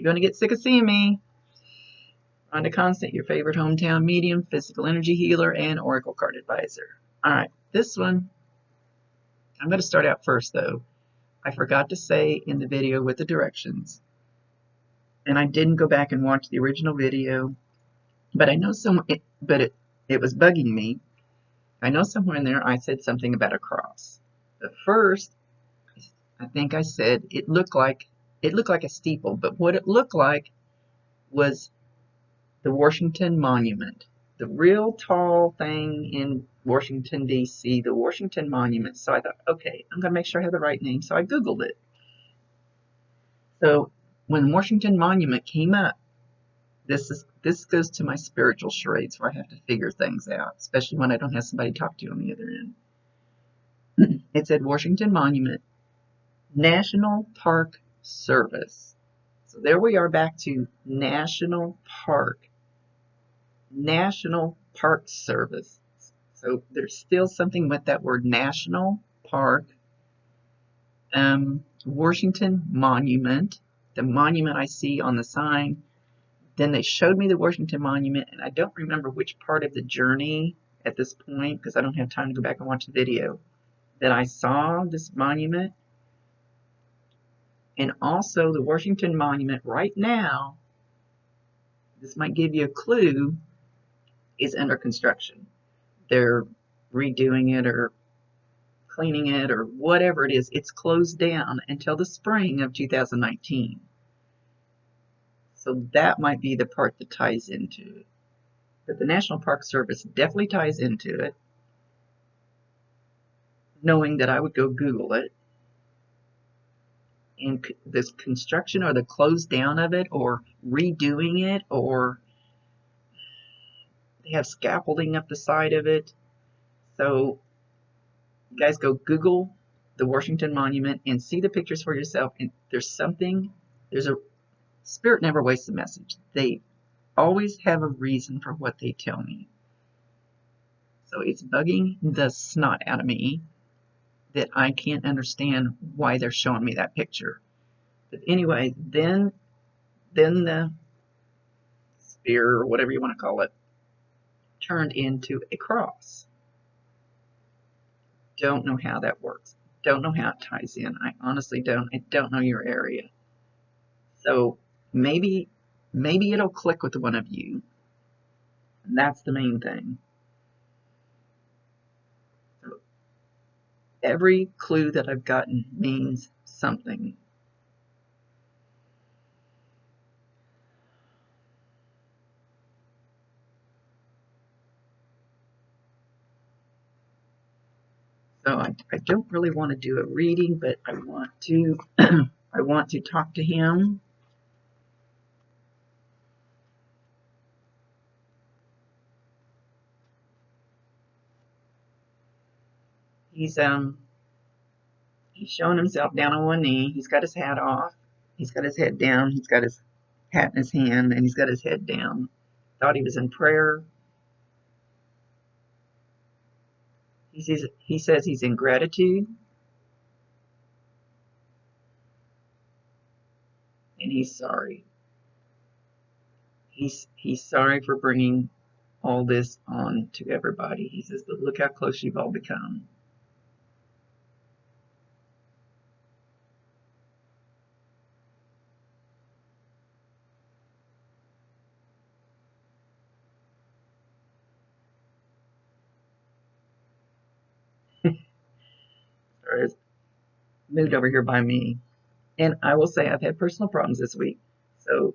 You're going to get sick of seeing me. Rhonda Constant, your favorite hometown medium, physical energy healer, and oracle card advisor. All right, this one, I'm going to start out first, though. I forgot to say in the video with the directions, and I didn't go back and watch the original video, but I know it was bugging me. I know somewhere in there I said something about a cross. But first, I think I said it looked like a steeple, but what it looked like was the Washington Monument, the real tall thing in Washington, D.C., the Washington Monument. So I thought, okay, I'm going to make sure I have the right name. So I Googled it. So when Washington Monument came up, this goes to my spiritual charades where I have to figure things out, especially when I don't have somebody to talk to on the other end. It said Washington Monument, National Park Service. So there we are back to National Park Service. So there's still something with that word National Park. Washington Monument, the monument I see on the sign. Then they showed me the Washington Monument, and I don't remember which part of the journey at this point, because I don't have time to go back and watch the video, that I saw this monument. And also the Washington Monument right now, this might give you a clue, is under construction. They're redoing it or cleaning it or whatever it is. It's closed down until the spring of 2019. So that might be the part that ties into it. But the National Park Service definitely ties into it, knowing that I would go Google it. And this construction or the close down of it or redoing it, or they have scaffolding up the side of it. So you guys go Google the Washington Monument and see the pictures for yourself. And there's a Spirit never wastes a message. They always have a reason for what they tell me. So it's bugging the snot out of me that I can't understand why they're showing me that picture. But anyway, then the spear, or whatever you want to call it, turned into a cross. Don't know how that works. Don't know how it ties in. I honestly don't. I don't know your area. So maybe it'll click with one of you. And that's the main thing. So every clue that I've gotten means something. So I don't really want to do a reading, but I want to I want to talk to him. He's showing himself down on one knee. He's got his hat off. He's got his head down. He's got his hat in his hand, and he's got his head down. Thought he was in prayer. He says he's in gratitude. And he's sorry. He's sorry for bringing all this on to everybody. He says, but look how close you've all become. Sorry, it's moved over here by me. And I will say I've had personal problems this week. So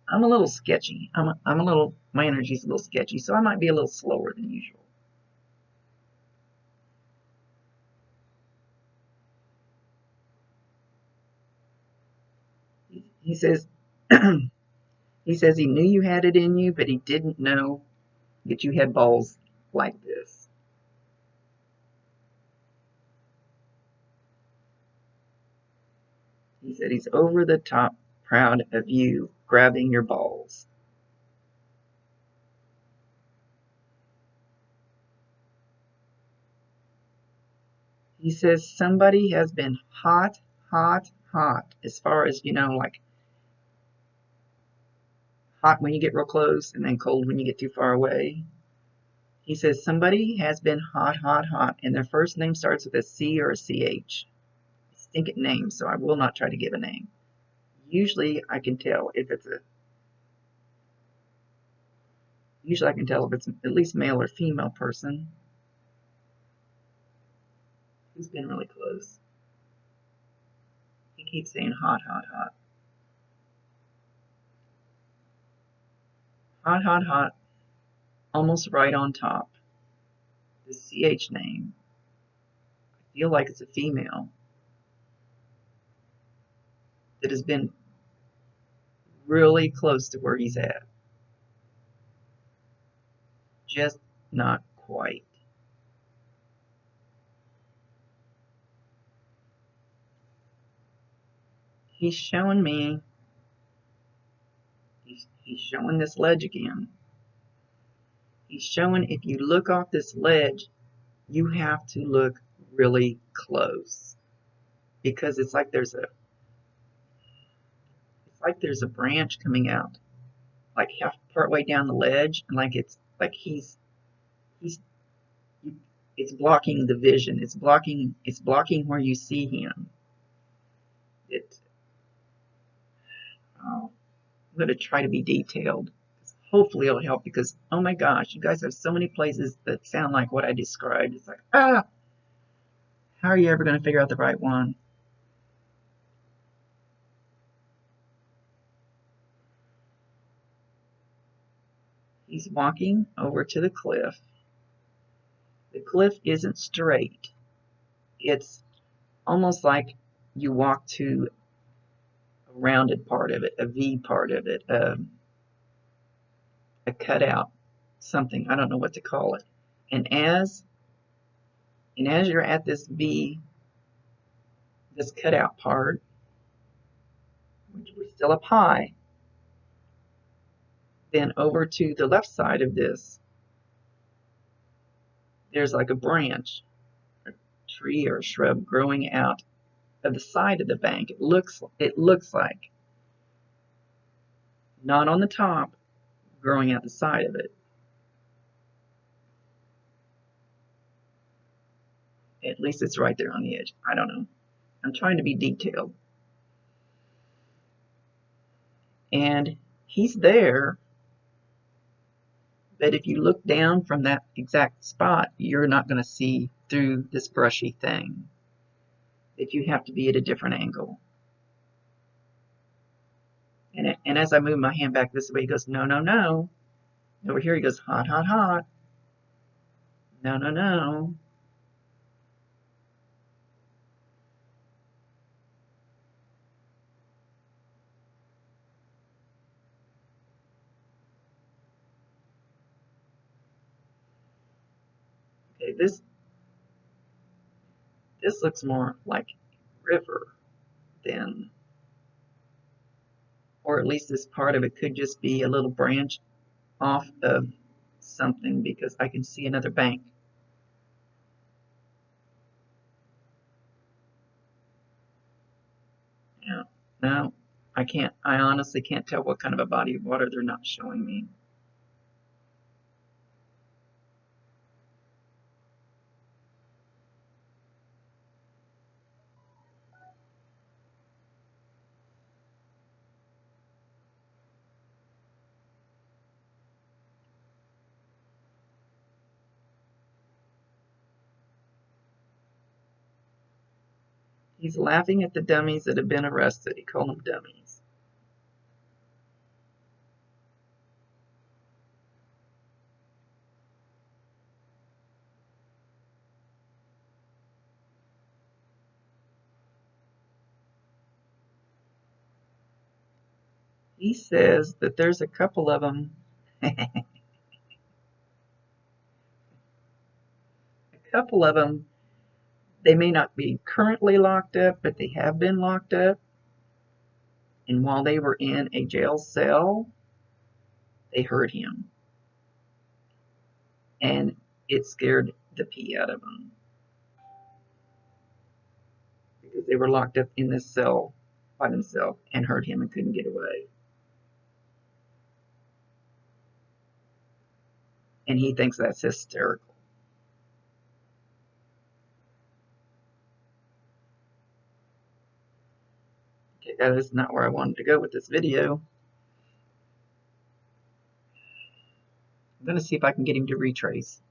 I'm a little sketchy. My energy's a little sketchy, so I might be a little slower than usual. He says he knew you had it in you, but he didn't know that you had balls like this. He said he's over the top proud of you grabbing your balls. He says somebody has been hot as far as, like hot when you get real close and then cold when you get too far away. He says somebody has been hot, hot, hot, and their first name starts with a C or a CH. Stink at names, so I will not try to give a name. Usually I can tell if it's at least male or female person who's been really close. He keeps saying hot, hot, hot. Hot, hot, hot. Almost right on top. The CH name. I feel like it's a female that has been really close to where he's at. Just not quite. He's showing me, he's showing this ledge again. He's showing if you look off this ledge, you have to look really close because it's like there's a branch coming out, like half part way down the ledge, and like it's it's blocking the vision. It's blocking where you see him. I'm going to try to be detailed. Hopefully it'll help because, oh my gosh, you guys have so many places that sound like what I described. It's like, how are you ever going to figure out the right one? He's walking over to the cliff. The cliff isn't straight. It's almost like you walk to a rounded part of it, a V part of it, a cutout, something. I don't know what to call it. And as you're at this V, this cutout part, which we're still up high, then over to the left side of this, there's like a branch, a tree or a shrub growing out of the side of the bank. It looks like, not on the top, growing out the side of it. At least it's right there on the edge. I don't know. I'm trying to be detailed. And he's there, but if you look down from that exact spot, you're not going to see through this brushy thing. That you have to be at a different angle. And as I move my hand back this way, he goes, no, no, no. Over here he goes, hot, hot, hot. No, no, no. Okay, this looks more like river than, or at least this part of it could just be a little branch off of something because I can see another bank. Yeah, no, I can't. I honestly can't tell what kind of a body of water they're not showing me. He's laughing at the dummies that have been arrested. He called them dummies. He says that there's a couple of them. A couple of them, they may not be currently locked up, but they have been locked up. And while they were in a jail cell, they heard him. And it scared the pee out of them. Because they were locked up in this cell by themselves and heard him and couldn't get away. and he thinks that's hysterical. Okay, that is not where I wanted to go with this video. I'm going to see if I can get him to retrace.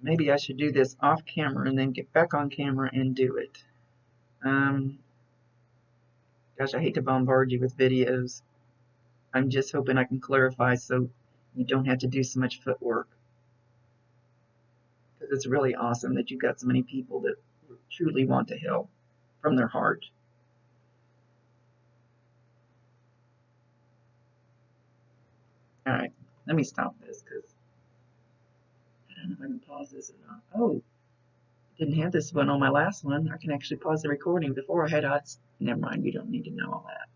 Maybe I should do this off camera and then get back on camera and do it. Gosh, I hate to bombard you with videos. I'm just hoping I can clarify so you don't have to do so much footwork. Because it's really awesome that you've got so many people that truly want to help from their heart. All right, let me stop this because I don't know if I can pause this or not. Oh, didn't have this one on my last one. I can actually pause the recording before I had odds. Never mind, you don't need to know all that.